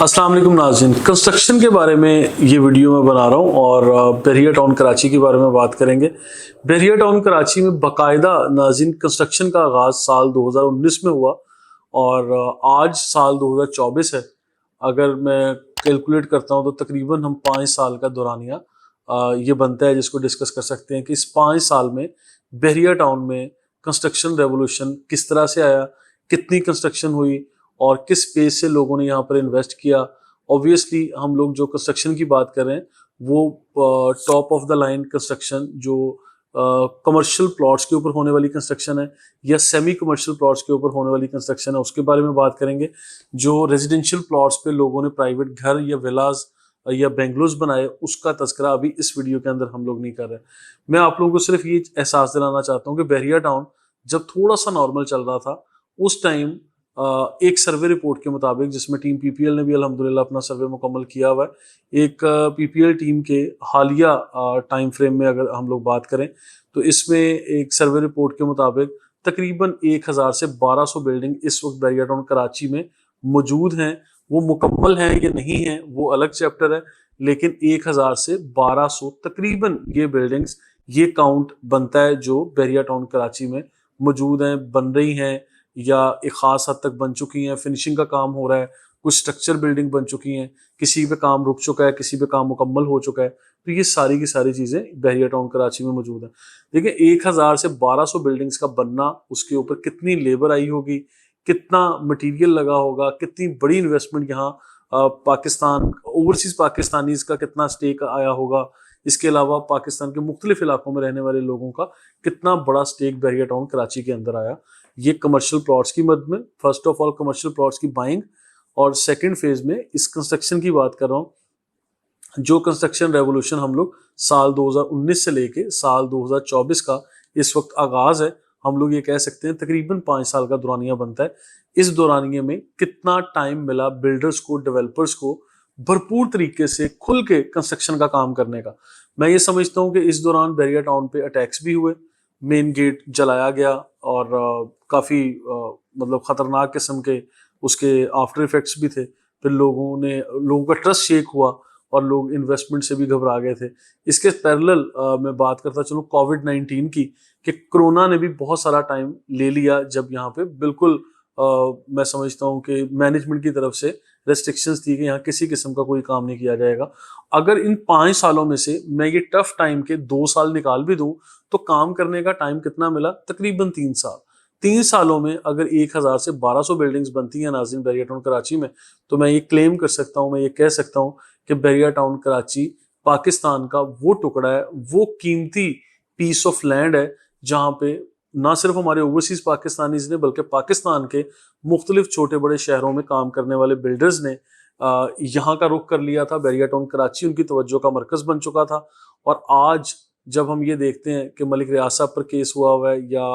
अस्सलाम वालेकुम नाज़रीन, कंस्ट्रक्शन के बारे में ये वीडियो मैं बना रहा हूँ और बहरिया टाउन कराची के बारे में बात करेंगे। बहरिया टाउन कराची में बाकायदा नाज़रीन कंस्ट्रक्शन का आगाज़ साल 2019 में हुआ और आज साल 2024 है। अगर मैं कैलकुलेट करता हूँ तो तकरीबन हम 5 साल का दौरानिया ये बनता है जिसको डिस्कस कर सकते हैं कि इस 5 साल में बहरिया टाउन में कंस्ट्रक्शन रेवोल्यूशन किस तरह से आया, कितनी कंस्ट्रक्शन हुई और किस पेस से लोगों ने यहाँ पर इन्वेस्ट किया। ऑब्वियसली हम लोग जो कंस्ट्रक्शन की बात कर रहे हैं वो top of the line construction जो कमर्शियल प्लॉट्स के ऊपर होने वाली कंस्ट्रक्शन है या सेमी कमर्शियल प्लॉट्स के ऊपर होने वाली कंस्ट्रक्शन है उसके बारे में बात करेंगे। जो रेजिडेंशियल प्लॉट्स पे लोगों ने प्राइवेट घर या विलाज या बेंगलोज बनाए उसका तस्करा अभी इस वीडियो के अंदर हम लोग नहीं कर रहे। मैं आप लोगों को सिर्फ ये एहसास दिलाना चाहता हूँ कि बहरिया टाउन जब थोड़ा सा नॉर्मल चल रहा था उस टाइम एक सर्वे रिपोर्ट के मुताबिक, जिसमें टीम पीपीएल ने भी अल्हम्दुलिल्लाह अपना सर्वे मुकम्मल किया हुआ है, एक पीपीएल टीम के हालिया टाइम फ्रेम में अगर हम लोग बात करें तो इसमें एक सर्वे रिपोर्ट के मुताबिक तकरीबन 1000 से 1200 बिल्डिंग इस वक्त बहरिया टाउन कराची में मौजूद हैं। वो मुकम्मल हैं या नहीं हैं वो अलग चैप्टर है, लेकिन 1000 से 1200 तकरीबन ये बिल्डिंग्स, ये काउंट बनता है जो बहरिया टाउन कराची में मौजूद हैं, बन रही हैं या एक ख़ास हद तक बन चुकी हैं। फिनिशिंग का काम हो रहा है, कुछ स्ट्रक्चर बिल्डिंग बन चुकी हैं, किसी पे काम रुक चुका है, किसी पे काम मुकम्मल हो चुका है। तो ये सारी की सारी चीज़ें बहरिया टाउन कराची में मौजूद हैं। देखिए 1000 से 1200 बिल्डिंग्स का बनना, उसके ऊपर कितनी लेबर आई होगी, कितना मटीरियल लगा होगा, कितनी बड़ी इन्वेस्टमेंट यहाँ पाकिस्तान ओवरसीज़ पाकिस्तानीज़ का कितना स्टेक आया होगा, इसके अलावा पाकिस्तान के मुख्तलिफ इलाकों में रहने वाले लोगों का कितना बड़ा स्टेक बहरिया टाउन कराची के अंदर आया। ये कमर्शियल प्लॉट्स की मद में, first of all commercial plots की बाइंग और सेकंड फेज में इस कंस्ट्रक्शन की बात कर रहा हूँ। जो कंस्ट्रक्शन रेवोल्यूशन हम लोग साल 2019 से लेके साल 2024 का इस वक्त आगाज है, हम लोग ये कह सकते हैं तकरीबन 5 साल का दौरानिया बनता है। इस दौरानिये में कितना टाइम मिला बिल्डर्स को, डेवलपर्स को भरपूर तरीके से खुल के कंस्ट्रक्शन का काम करने का। मैं ये समझता हूँ कि इस दौरान बहरिया टाउन पे अटैक्स भी हुए, मेन गेट जलाया गया और काफ़ी मतलब ख़तरनाक किस्म के उसके आफ्टर इफेक्ट्स भी थे। फिर लोगों का ट्रस्ट शेक हुआ और लोग इन्वेस्टमेंट से भी घबरा गए थे। इसके पैरेलल मैं बात करता चलूँ कोविड-19 की, कि कोरोना ने भी बहुत सारा टाइम ले लिया जब यहाँ पे बिल्कुल मैं समझता हूँ कि मैनेजमेंट की तरफ से रेस्ट्रिक्शंस थी कि यहाँ किसी किस्म का कोई काम नहीं किया जाएगा। अगर इन 5 सालों में से मैं ये टफ टाइम के 2 साल निकाल भी दूं तो काम करने का टाइम कितना मिला? तकरीबन 3 साल। 3 सालों में अगर 1000 से 1200 बिल्डिंग्स बनती हैं नाज़रीन बहरिया टाउन कराची में, तो मैं ये क्लेम कर सकता हूँ, मैं ये कह सकता हूँ कि बहरिया टाउन कराची पाकिस्तान का वो टुकड़ा है, वो कीमती पीस ऑफ लैंड है जहाँ पे ना सिर्फ हमारे ओवरसीज पाकिस्तानीज ने बल्कि पाकिस्तान के मुख्तलिफ छोटे बड़े शहरों में काम करने वाले बिल्डर्स ने यहाँ का रुख कर लिया था। बहरिया टाउन कराची उनकी तवज्जो का मरकज बन चुका था। और आज जब हम ये देखते हैं कि मलिक रियाज साहब पर केस हुआ है या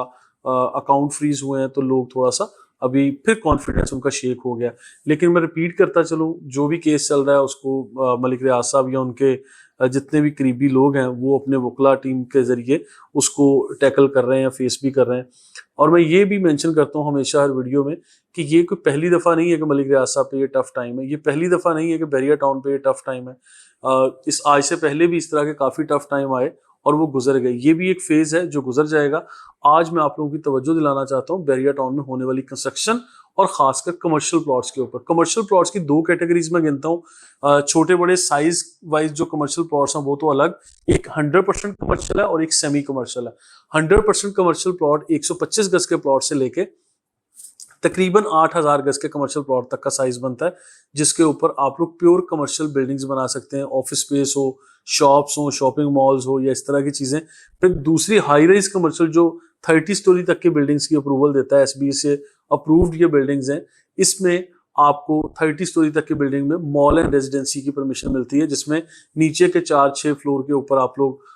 अकाउंट फ्रीज हुए हैं, तो लोग थोड़ा सा अभी फिर कॉन्फिडेंस उनका शेक हो गया। लेकिन मैं रिपीट करता चलूँ, जो भी केस चल रहा है उसको मलिक रियाज साहब या उनके जितने भी करीबी लोग हैं वो अपने वकला टीम के ज़रिए उसको टैकल कर रहे हैं, फेस भी कर रहे हैं। और मैं ये भी मेंशन करता हूँ हमेशा हर वीडियो में कि ये कोई पहली दफ़ा नहीं है कि मलिक रियाज साहब पे ये टफ टाइम है, ये पहली दफ़ा नहीं है कि बहरिया टाउन पे ये टफ टाइम है। इस आज से पहले भी इस तरह के काफ़ी टफ टाइम आए और वो गुजर गए। ये भी एक फेज है जो गुजर जाएगा। आज मैं आप लोगों की तवज्जो दिलाना चाहता हूँ बहरिया टाउन में होने वाली कंस्ट्रक्शन और खासकर कमर्शियल प्लॉट्स के ऊपर। कमर्शियल प्लॉट्स की 2 कैटेगरीज में गिनता हूँ, छोटे बड़े साइज वाइज जो कमर्शियल प्लॉट्स हैं वो तो अलग, एक 100% कमर्शियल है और एक सेमी कमर्शियल है। 100% कमर्शियल प्लॉट 125 गज के प्लॉट से लेके तकरीबन 8000 गज के कमर्शियल प्लॉट तक का साइज बनता है, जिसके ऊपर आप लोग प्योर कमर्शियल बिल्डिंग्स बना सकते हैं। ऑफिस स्पेस हो, शॉप्स हो, शॉपिंग मॉल्स हो या इस तरह की चीजें। फिर दूसरी हाई राइज कमर्शियल जो 30 स्टोरी तक की बिल्डिंग्स की अप्रूवल देता है, एसबी से अप्रूव्ड ये बिल्डिंग्स हैं। इसमें आपको 30 स्टोरी तक की बिल्डिंग में मॉल एंड रेजिडेंसी की परमिशन मिलती है, जिसमें नीचे के 4-6 फ्लोर के ऊपर आप लोग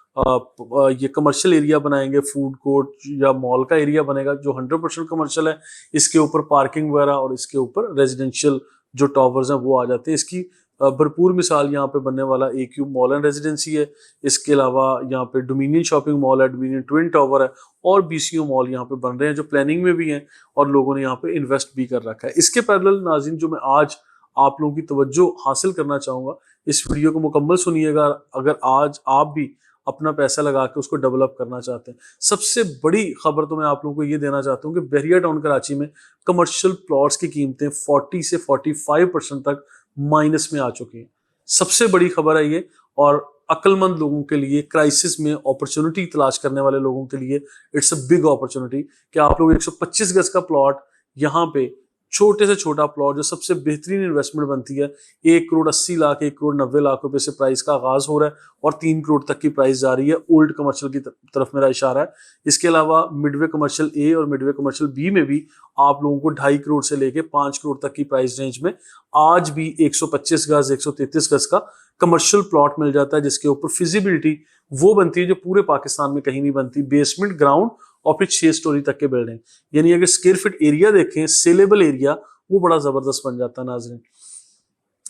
ये कमर्शियल एरिया बनाएंगे, फूड कोर्ट या मॉल का एरिया बनेगा जो 100% कमर्शियल है। इसके ऊपर पार्किंग वगैरह और इसके ऊपर रेजिडेंशियल जो टावर्स हैं वो आ जाते हैं। इसकी भरपूर मिसाल यहाँ पे बनने वाला AQ मॉल एंड रेजिडेंसी है। इसके अलावा यहाँ पे डोमिनियन शॉपिंग मॉल है, डोमिनियन ट्विन टावर है और BCO मॉल यहाँ पे बन रहे हैं जो प्लानिंग में भी हैं और लोगों ने यहाँ पे इन्वेस्ट भी कर रखा है। इसके पैरेलल नाज़रीन जो मैं आज आप लोगों की तवज्जो हासिल करना चाहूँगा। इस वीडियो को मुकम्मल सुनिएगा अगर आज आप भी अपना पैसा लगा के उसको डेवलप करना चाहते हैं। सबसे बड़ी खबर तो मैं आप लोगों को ये देना चाहता हूँ कि बहरिया टाउन कराची में कमर्शियल प्लॉट्स की कीमतें 40 से 45% तक माइनस में आ चुकी हैं। सबसे बड़ी खबर है ये, और अक्लमंद लोगों के लिए, क्राइसिस में अपॉर्चुनिटी तलाश करने वाले लोगों के लिए इट्स अ बिग अपॉर्चुनिटी कि आप लोग 125 गज का प्लॉट यहाँ पे, छोटे से छोटा प्लॉट जो सबसे बेहतरीन इन्वेस्टमेंट बनती है, 1,80,00,000 1,90,00,000 रुपए से प्राइस का आगाज हो रहा है और 3 करोड़ तक की प्राइस जा रही है। ओल्ड कमर्शियल की तरफ मेरा इशारा है। इसके अलावा मिडवे कमर्शियल ए और मिडवे कमर्शियल बी में भी आप लोगों को 2.5 करोड़ से लेके 5 करोड़ तक की प्राइस रेंज में आज भी 125 गज 133 गज का कमर्शियल प्लॉट मिल जाता है, जिसके ऊपर फिजिबिलिटी वो बनती है जो पूरे पाकिस्तान में कहीं नहीं बनती। बेसमेंट, ग्राउंड और फिर 6 स्टोरी तक के बिल्डिंग, यानी अगर स्क्वायर फीट एरिया देखें, सेलेबल एरिया, वो बड़ा जबरदस्त बन जाता है नाज़रीन।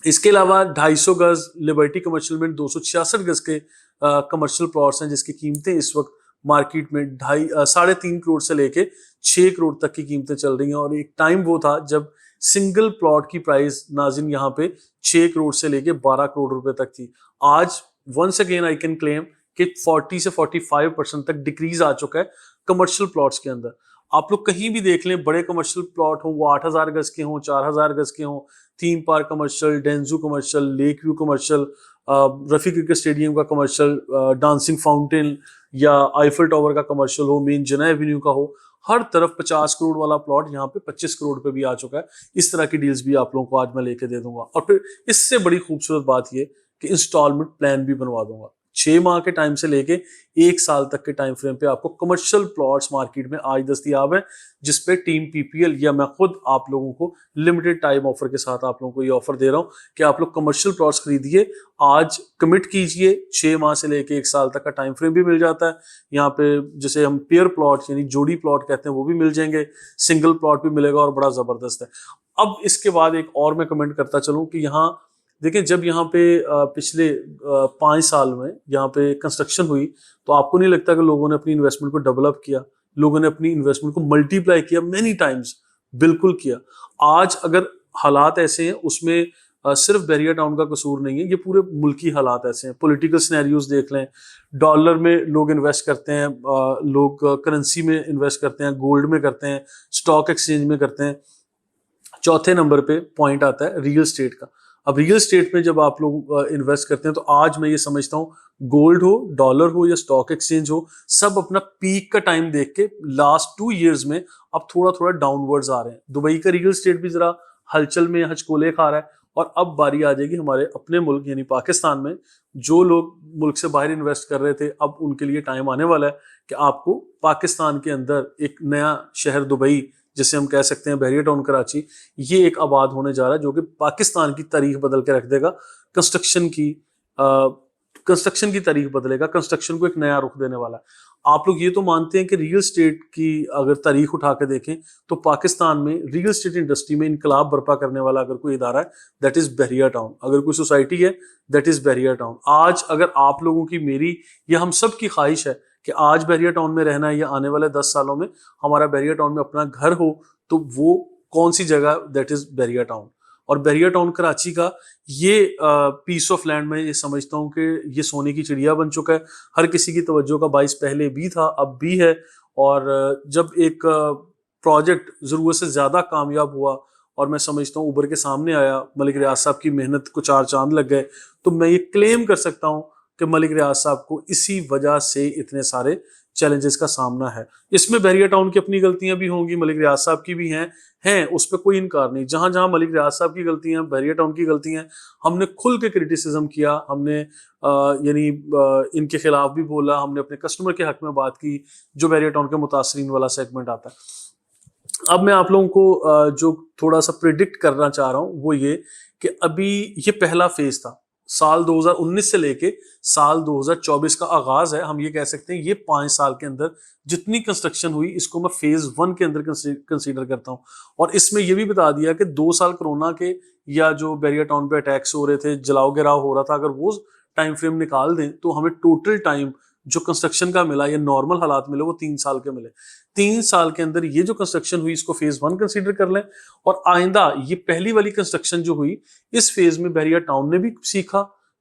इसके अलावा 250 गज लिबर्टी कमर्शियल में 266 गज के कमर्शियल प्लॉट्स हैं, जिसकी कीमतें इस वक्त मार्केट में 3.5 करोड़ से लेके 6 करोड़ तक की कीमतें चल रही हैं। और एक टाइम वो था जब सिंगल प्लॉट की प्राइस नाज़रीन यहाँ पे 6 करोड़ से लेके 12 करोड़ रुपए तक थी। आज once again I can claim कि 40 से 45% तक डिक्रीज आ चुका है कमर्शियल प्लॉट्स के अंदर। आप लोग कहीं भी देख लें, बड़े कमर्शियल प्लॉट हो, वो 8,000 गज के हों, 4,000 गज के हों, थीम पार्क कमर्शियल, डेंजू commercial, lake view commercial, Rafi cricket stadium का कमर्शियल, डांसिंग फाउंटेन या आईफल टावर का कमर्शियल हो, मेन जना एवेन्यू का हो, हर तरफ 50 करोड़ वाला प्लॉट यहाँ पे 25 करोड़ पे भी आ चुका है। इस तरह की डील्स भी आप लोगों को आज मैं लेके दे दूंगा। और फिर इससे बड़ी खूबसूरत बात ये कि इंस्टॉलमेंट प्लान भी बनवा दूंगा। 6 माह के टाइम से लेके 1 साल तक के टाइम फ्रेम पे आपको कमर्शियल प्लॉट्स मार्केट में आज दस्तयाब है, जिसपे टीम पीपीएल या मैं खुद आप लोगों को लिमिटेड टाइम ऑफर के साथ आप लोगों को ये ऑफर दे रहा हूं कि आप लोग कमर्शियल प्लॉट्स खरीदिए, आज कमिट कीजिए। 6 माह से लेके 1 साल तक का टाइम फ्रेम भी मिल जाता है। यहाँ पे जैसे हम पेयर प्लॉट यानी जोड़ी प्लॉट कहते हैं वो भी मिल जाएंगे, सिंगल प्लॉट भी मिलेगा और बड़ा जबरदस्त है। अब इसके बाद एक और मैं कमेंट करता चलूं कि यहाँ देखिए, जब यहाँ पे पिछले 5 साल में यहाँ पे कंस्ट्रक्शन हुई तो आपको नहीं लगता कि लोगों ने अपनी इन्वेस्टमेंट को डेवलप किया, लोगों ने अपनी इन्वेस्टमेंट को मल्टीप्लाई किया मेनी टाइम्स? बिल्कुल किया। आज अगर हालात ऐसे हैं, उसमें सिर्फ बहरिया टाउन का कसूर नहीं है, ये पूरे मुल्क की हालात ऐसे हैं। पॉलिटिकल सिनेरियोज देख लें, डॉलर में लोग इन्वेस्ट करते हैं, लोग करेंसी में इन्वेस्ट करते हैं, गोल्ड में करते हैं, स्टॉक एक्सचेंज में करते हैं। चौथे नंबर पे पॉइंट आता है रियल एस्टेट का। अब रियल एस्टेट में जब आप लोग इन्वेस्ट करते हैं तो आज मैं ये समझता हूँ, गोल्ड हो, डॉलर हो या स्टॉक एक्सचेंज हो, सब अपना पीक का टाइम देख के लास्ट 2 इयर्स में अब थोड़ा थोड़ा डाउनवर्ड्स आ रहे हैं। दुबई का रियल एस्टेट भी जरा हलचल में हचकोले खा रहा है और अब बारी आ जाएगी हमारे अपने मुल्क यानी पाकिस्तान में। जो लोग मुल्क से बाहर इन्वेस्ट कर रहे थे, अब उनके लिए टाइम आने वाला है कि आपको पाकिस्तान के अंदर एक नया शहर दुबई, जिसे हम कह सकते हैं बहरिया टाउन कराची, ये एक आबाद होने जा रहा है जो कि पाकिस्तान की तारीख बदल के रख देगा। कंस्ट्रक्शन की तारीख बदलेगा, कंस्ट्रक्शन को एक नया रुख देने वाला है। आप लोग ये तो मानते हैं कि रियल एस्टेट की अगर तारीख उठा के देखें तो पाकिस्तान में रियल एस्टेट इंडस्ट्री में इनकलाब बर्पा करने वाला अगर कोई इदारा है, दैट इज बहरिया टाउन। अगर कोई सोसाइटी है, दैट इज बहरिया टाउन। आज अगर आप लोगों की, मेरी या हम सब की ख्वाहिश है कि आज बहरिया टाउन में रहना है या आने वाले 10 सालों में हमारा बहरिया टाउन में अपना घर हो, तो वो कौन सी जगह? That is Bahria town. और बहरिया टाउन कराची का ये पीस ऑफ लैंड, मैं ये समझता हूँ कि ये सोने की चिड़िया बन चुका है। हर किसी की तवज्जो का बाइस पहले भी था, अब भी है। और जब एक प्रोजेक्ट ज़रूरत से ज़्यादा कामयाब हुआ और मैं समझता हूँ उभर के सामने आया, मलिक रियाज साहब की मेहनत को 4 चांद लग गए, तो मैं ये क्लेम कर सकता हूँ कि मलिक रियाज साहब को इसी वजह से इतने सारे चैलेंजेस का सामना है। इसमें बहरिया टाउन की अपनी गलतियां भी होंगी, मलिक रियाज साहब की भी हैं, उस पर कोई इनकार नहीं। जहां जहां मलिक रियाज साहब की गलतियां, बहरिया टाउन की गलतियां, हमने खुल के क्रिटिसिज्म किया, हमने यानी इनके खिलाफ भी बोला, हमने अपने कस्टमर के हक में बात की, जो बहरिया टाउन के मुतासरीन वाला सेगमेंट आता है। अब मैं आप लोगों को जो थोड़ा सा प्रिडिक्ट करना चाह रहा हूं वो ये कि अभी ये पहला फेज था, साल 2019 से लेके साल 2024 का आगाज है। हम ये कह सकते हैं ये 5 साल के अंदर जितनी कंस्ट्रक्शन हुई, इसको मैं फेज 1 के अंदर कंसीडर करता हूं। और इसमें यह भी बता दिया कि 2 साल कोरोना के या जो बहरिया टाउन पे अटैक्स हो रहे थे, जलाओ गिराव हो रहा था, अगर वो टाइम फ्रेम निकाल दें तो हमें टोटल टाइम जो कंस्ट्रक्शन का मिला या नॉर्मल हालात मिले वो 3 साल के मिले। 3 साल के अंदर ये जो कंस्ट्रक्शन हुई इसको फेज 1 कंसीडर कर लें, और आइंदा ये पहली वाली कंस्ट्रक्शन जो हुई इस फेज में बहरिया टाउन ने भी सीखा।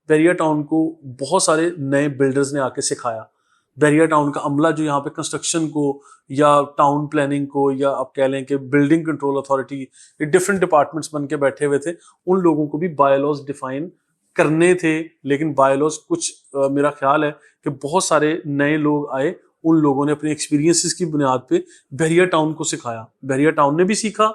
बहरिया टाउन को बहुत सारे नए बिल्डर्स ने आके सिखाया। बहरिया टाउन का अमला जो यहाँ पे कंस्ट्रक्शन को या टाउन प्लानिंग को या आप कह लें कि building control authority, different departments बन के बैठे हुए थे, उन लोगों को भी बायलॉज डिफाइन करने थे। लेकिन बायलॉज कुछ मेरा ख्याल है कि बहुत सारे नए लोग आए, उन लोगों ने अपने एक्सपीरियंसेस की बुनियाद पे बहरिया टाउन को सिखाया। बहरिया टाउन ने भी सीखा,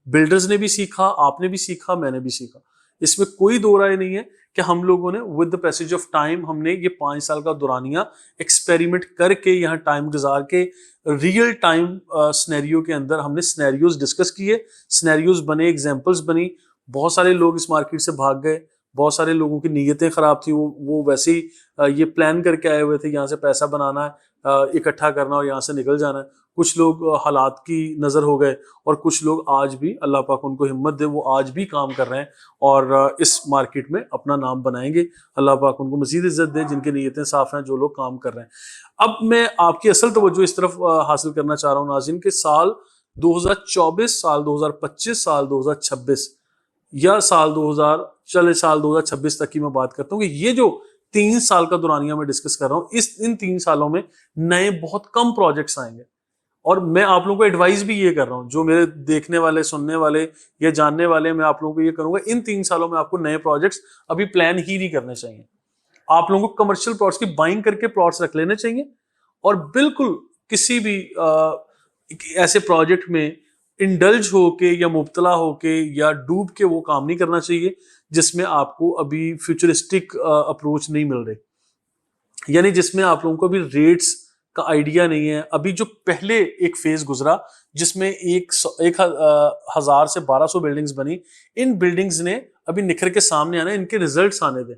बिल्डर्स ने भी सीखा, आपने भी सीखा, मैंने भी सीखा। इसमें कोई दो राय नहीं है कि हम लोगों ने with the passage of time हमने ये 5 साल का दौरानिया एक्सपेरिमेंट करके यहाँ टाइम गुजार के रियल टाइम सिनेरियो के अंदर हमने सिनेरियोज डिस्कस किए, सिनेरियोज बने, एग्जांपल्स बनी। बहुत सारे लोग इस मार्केट से भाग गए, बहुत सारे लोगों की नीयतें खराब थी, वो वैसे ही ये प्लान करके आए हुए थे यहाँ से पैसा बनाना है, इकट्ठा करना और यहाँ से निकल जाना है। कुछ लोग हालात की नज़र हो गए और कुछ लोग आज भी, अल्लाह पाक उनको हिम्मत दे, वो आज भी काम कर रहे हैं और इस मार्केट में अपना नाम बनाएंगे। अल्लाह पाक उनको मज़ीद इज्जत दे जिनकी नीयतें साफ हैं, जो लोग काम कर रहे हैं। अब मैं आपकी असल तवज्जो इस तरफ हासिल करना चाह रहा हूँ नाज़रीन के साल 2024, साल 2025, साल 2026 या साल 2026 तक की मैं बात करता हूँ कि ये जो 3 साल का दौरानिया मैं डिस्कस कर रहा हूँ, इन 3 सालों में नए बहुत कम प्रोजेक्ट्स आएंगे। और मैं आप लोगों को एडवाइस भी ये कर रहा हूँ, जो मेरे देखने वाले, सुनने वाले या जानने वाले, मैं आप लोगों को ये करूंगा, इन 3 सालों में आपको नए प्रोजेक्ट्स अभी प्लान ही नहीं करने चाहिए। आप लोगों को कमर्शियल प्लॉट्स की बाइंग करके प्लॉट्स रख लेने चाहिए और बिल्कुल किसी भी ऐसे प्रोजेक्ट में इंडल्ज होके या मुब्तला होके या डूब के वो काम नहीं करना चाहिए जिसमें आपको अभी फ्यूचरिस्टिक अप्रोच नहीं मिल रही, यानी जिसमें आप लोगों को अभी रेट्स का आइडिया नहीं है। अभी जो पहले एक फेज गुजरा जिसमें 1000 से 1200 बिल्डिंग्स बनी, इन बिल्डिंग्स ने अभी निखर के सामने आना, इनके रिजल्ट्स आने दें।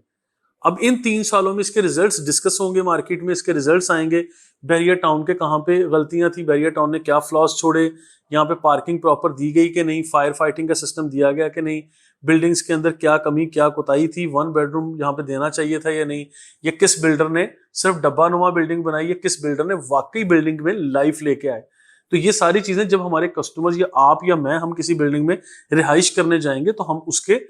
अब इन 3 सालों में इसके रिजल्ट्स डिस्कस होंगे, मार्केट में इसके रिजल्ट्स आएंगे। बहरिया टाउन के कहाँ पे गलतियां थी, बहरिया टाउन ने क्या फ्लॉस छोड़े, यहाँ पे पार्किंग प्रॉपर दी गई कि नहीं, फायर फाइटिंग का सिस्टम दिया गया कि नहीं, बिल्डिंग्स के अंदर क्या कमी क्या कोताही थी, 1 बेडरूम यहाँ पे देना चाहिए था या नहीं, या किस बिल्डर ने सिर्फ डब्बा नुमा बिल्डिंग बनाई, या किस बिल्डर ने वाकई बिल्डिंग में लाइफ लेके आए। तो ये सारी चीजें जब हमारे कस्टमर्स या आप या मैं, हम किसी बिल्डिंग में रिहाइश करने जाएंगे तो हम उसके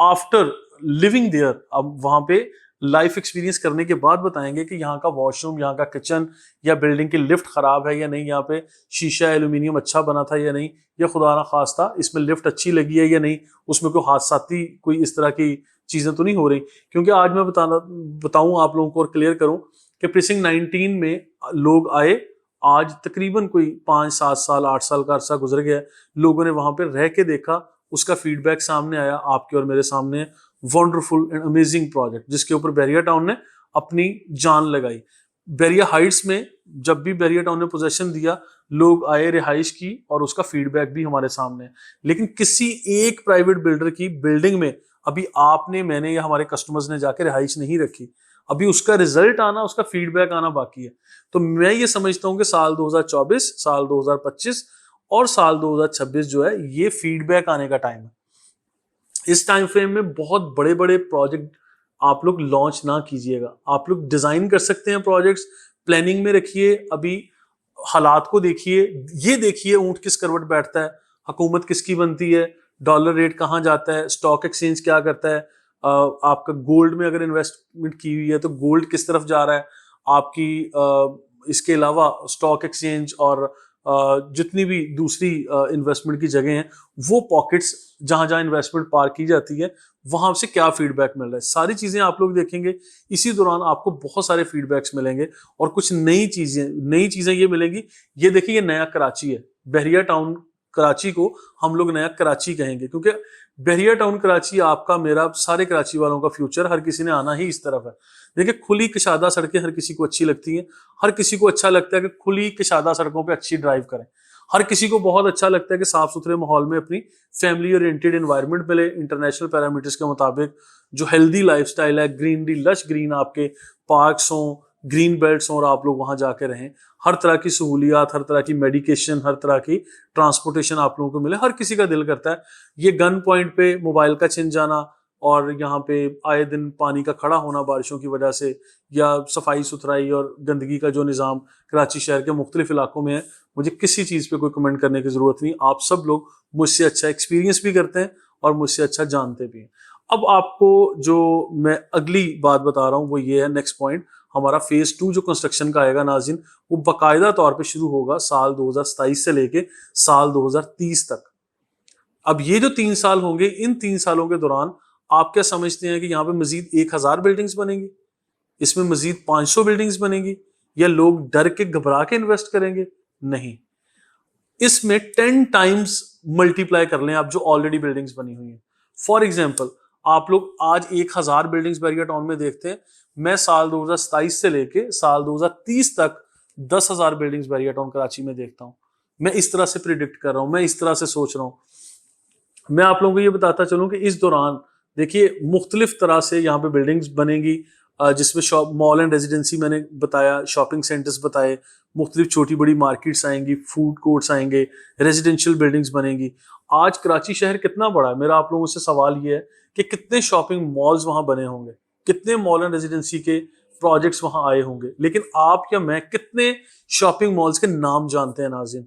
आफ्टर लिविंग देयर, अब वहां पे लाइफ एक्सपीरियंस करने के बाद बताएंगे कि यहाँ का वॉशरूम, यहाँ का किचन या बिल्डिंग की लिफ्ट खराब है या नहीं, यहाँ पे शीशा एल्यूमिनियम अच्छा बना था या नहीं, या खुदा ना खास्ता इसमें लिफ्ट अच्छी लगी है या नहीं, उसमें कोई हादसाती कोई इस तरह की चीजें तो नहीं हो रही। क्योंकि आज मैं बताऊं आप लोगों को और क्लियर करूं कि प्रीसिंक्ट 19 में लोग आए, आज तकरीबन कोई 5, 7 साल, 8 साल का अरसा गुजर गया, लोगों ने वहां पर रह के देखा, उसका फीडबैक सामने आया, आपके और मेरे सामने। वंडरफुल एंड अमेजिंग प्रोजेक्ट जिसके ऊपर बहरिया टाउन ने अपनी जान लगाई। बहरिया हाइट्स में जब भी बहरिया टाउन ने पोजेशन दिया, लोग आए, रिहाइश की और उसका फीडबैक भी हमारे सामने है। लेकिन किसी एक प्राइवेट बिल्डर की बिल्डिंग में अभी आपने, मैंने या हमारे कस्टमर्स ने जाके रिहाइश नहीं रखी, अभी उसका रिजल्ट आना, उसका फीडबैक आना बाकी है। तो मैं ये समझता हूं कि साल 2024, साल 2025 और साल 2026 जो है, ये फीडबैक आने का टाइम है। इस टाइम फ्रेम में बहुत बड़े बड़े प्रोजेक्ट आप लोग लॉन्च ना कीजिएगा। आप लोग डिजाइन कर सकते हैं प्रोजेक्ट्स, प्लानिंग में रखिए, अभी हालात को देखिए, ये देखिए ऊंट किस करवट बैठता है, हुकूमत किसकी बनती है, डॉलर रेट कहाँ जाता है, स्टॉक एक्सचेंज क्या करता है, आपका गोल्ड में अगर इन्वेस्टमेंट की हुई है तो गोल्ड किस तरफ जा रहा है आपकी, इसके अलावा स्टॉक एक्सचेंज और जितनी भी दूसरी इन्वेस्टमेंट की जगह हैं, वो पॉकेट्स जहां जहां इन्वेस्टमेंट पार्क की जाती है वहां से क्या फीडबैक मिल रहा है, सारी चीजें आप लोग देखेंगे। इसी दौरान आपको बहुत सारे फीडबैक्स मिलेंगे और कुछ नई चीजें ये मिलेंगी। ये देखिए, ये नया कराची है, बहरिया टाउन कराची को हम लोग नया कराची कहेंगे, क्योंकि बहरिया टाउन कराची आपका, मेरा, सारे कराची वालों का फ्यूचर, हर किसी ने आना ही इस तरफ है। देखिए, खुली कशादा सड़कें हर किसी को अच्छी लगती हैं, हर किसी को अच्छा लगता है कि खुली कशादा सड़कों पे अच्छी ड्राइव करें, हर किसी को बहुत अच्छा लगता है कि साफ सुथरे माहौल में अपनी फैमिली ओरिएंटेड एनवायरनमेंट मिले, इंटरनेशनल पैरामीटर्स के मुताबिक जो हेल्दी लाइफस्टाइल है, ग्रीनरी, लश ग्रीन आपके पार्क्स हों, ग्रीन बेल्ट्स हों और आप लोग वहां जाके रहें, हर तरह की सहूलियात, हर तरह की मेडिकेशन, हर तरह की ट्रांसपोर्टेशन आप लोगों को मिले। हर किसी का दिल करता है ये गन पॉइंट पे मोबाइल का छिन जाना, और यहाँ पे आए दिन पानी का खड़ा होना बारिशों की वजह से, या सफाई सुथराई और गंदगी का जो निज़ाम कराची शहर के मुख्तलिफ इलाकों में है, मुझे किसी चीज़ पे कोई कमेंट करने की ज़रूरत नहीं। आप सब लोग मुझसे अच्छा एक्सपीरियंस भी करते हैं और मुझसे अच्छा जानते भी हैं। अब आपको जो मैं अगली बात बता रहा हूँ वो ये है, नेक्स्ट पॉइंट हमारा फेज 2 जो कंस्ट्रक्शन का आएगा नाज़रीन, वो बाकायदा तौर पे शुरू होगा साल 2027 से लेके साल 2030 तक। अब ये जो 3 साल होंगे, इन 3 सालों के दौरान आप क्या समझते हैं कि यहाँ पे मजीद 1000 बिल्डिंग्स बनेंगी, इसमें मजीद 500 बिल्डिंग्स बनेंगी, या लोग डर के घबरा के इन्वेस्ट करेंगे? नहीं, इसमें 10 टाइम्स मल्टीप्लाई कर लें आप जो ऑलरेडी बिल्डिंग्स बनी हुई हैं। फॉर एग्जाम्पल, आप लोग आज 1000 बिल्डिंग्स बैरिया टाउन में देखते हैं, मैं साल 2027 से लेके साल 2030 तक 10,000 बिल्डिंग्स बैरिया टाउन कराची में देखता हूं। मैं इस तरह से प्रिडिक्ट कर रहा हूं, मैं इस तरह से सोच रहा हूं। मैं आप लोगों को ये बताता चलूं कि इस दौरान देखिए मुख्तलिफ तरह से यहाँ पे बिल्डिंग्स बनेंगी, जिसमें शॉप, मॉल एंड रेजिडेंसी मैंने बताया, शॉपिंग सेंटर्स बताए, मुख्तलिफ छोटी बड़ी मार्केट्स आएंगी, फूड कोर्ट्स आएंगे, रेजिडेंशियल बिल्डिंग्स बनेंगी। आज कराची शहर कितना बड़ा है, मेरा आप लोगों से सवाल ये है कि कितने शॉपिंग मॉल्स वहां बने होंगे, कितने मॉल एंड रेजिडेंसी के प्रोजेक्ट्स वहां आए होंगे, लेकिन आप या मैं कितने शॉपिंग मॉल्स के नाम जानते हैं नाज़रीन?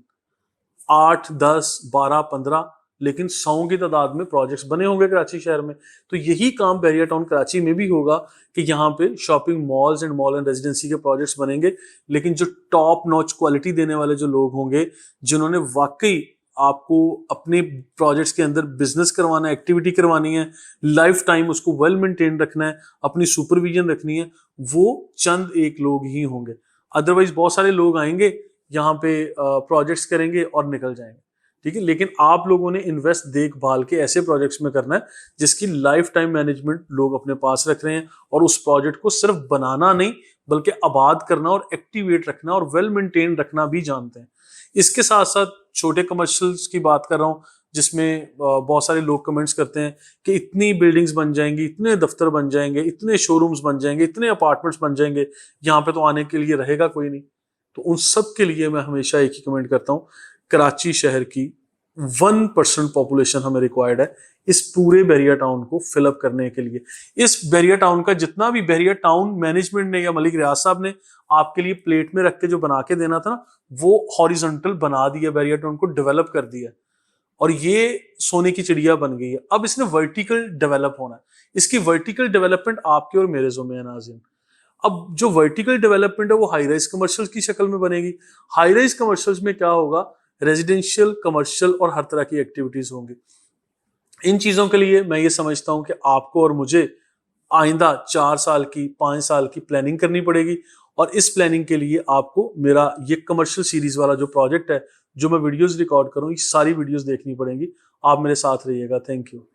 8, 10, 12, 15, लेकिन 100 की तादाद में प्रोजेक्ट्स बने होंगे कराची शहर में। तो यही काम बैरिया टाउन कराची में भी होगा कि यहाँ पे shopping malls and mall and residency के प्रोजेक्ट्स बनेंगे, लेकिन जो टॉप नॉच क्वालिटी देने वाले जो लोग होंगे, जिन्होंने वाकई आपको अपने प्रोजेक्ट्स के अंदर बिजनेस करवाना है, एक्टिविटी करवानी है, लाइफ टाइम उसको वेल मेंटेन रखना है, अपनी सुपरविजन रखनी है, वो चंद एक लोग ही होंगे। अदरवाइज बहुत सारे लोग आएंगे यहाँ पे प्रोजेक्ट्स करेंगे और निकल जाएंगे, ठीक है। लेकिन आप लोगों ने इन्वेस्ट देखभाल के ऐसे प्रोजेक्ट्स में करना है जिसकी लाइफ टाइम मैनेजमेंट लोग अपने पास रख रहे हैं, और उस प्रोजेक्ट को सिर्फ बनाना नहीं बल्कि आबाद करना और एक्टिवेट रखना और वेल मेंटेन रखना भी जानते हैं। इसके साथ साथ छोटे कमर्शियल्स की बात कर रहा हूँ, जिसमें बहुत सारे लोग कमेंट्स करते हैं कि इतनी बिल्डिंग्स बन जाएंगी, इतने दफ्तर बन जाएंगे, इतने शोरूम्स बन जाएंगे, इतने अपार्टमेंट्स बन जाएंगे, यहाँ पे तो आने के लिए रहेगा कोई नहीं। तो उन सब के लिए मैं हमेशा एक ही कमेंट करता हूँ, कराची शहर की 1% पॉपुलेशन हमें रिक्वायर्ड है इस पूरे बैरिया टाउन को फिलअप करने के लिए। इस बैरिया टाउन का जितना भी बैरिया टाउन मैनेजमेंट ने या मलिक रियाज साहब ने आपके लिए प्लेट में रख के जो बना के देना था ना, वो हॉरिजॉन्टल बना दिया, बैरिया टाउन को डेवलप कर दिया, और ये सोने की चिड़िया बन गई है। अब इसने वर्टिकल डेवलप होना है, इसकी वर्टिकल डेवलपमेंट आपके और मेरे ज़िम्मे है नाज़रीन। अब जो वर्टिकल डेवलपमेंट है वो हाई राइज कमर्शियल की शक्ल में बनेगी। हाई राइज कमर्शियल्स में क्या होगा, रेजिडेंशियल, कमर्शियल और हर तरह की एक्टिविटीज होंगी। इन चीजों के लिए मैं ये समझता हूं कि आपको और मुझे आइंदा 4 साल की, 5 साल की प्लानिंग करनी पड़ेगी, और इस प्लानिंग के लिए आपको मेरा ये कमर्शियल सीरीज वाला जो प्रोजेक्ट है, जो मैं वीडियोस रिकॉर्ड करूं, ये सारी वीडियोस देखनी पड़ेंगी। आप मेरे साथ रहिएगा। Thank you.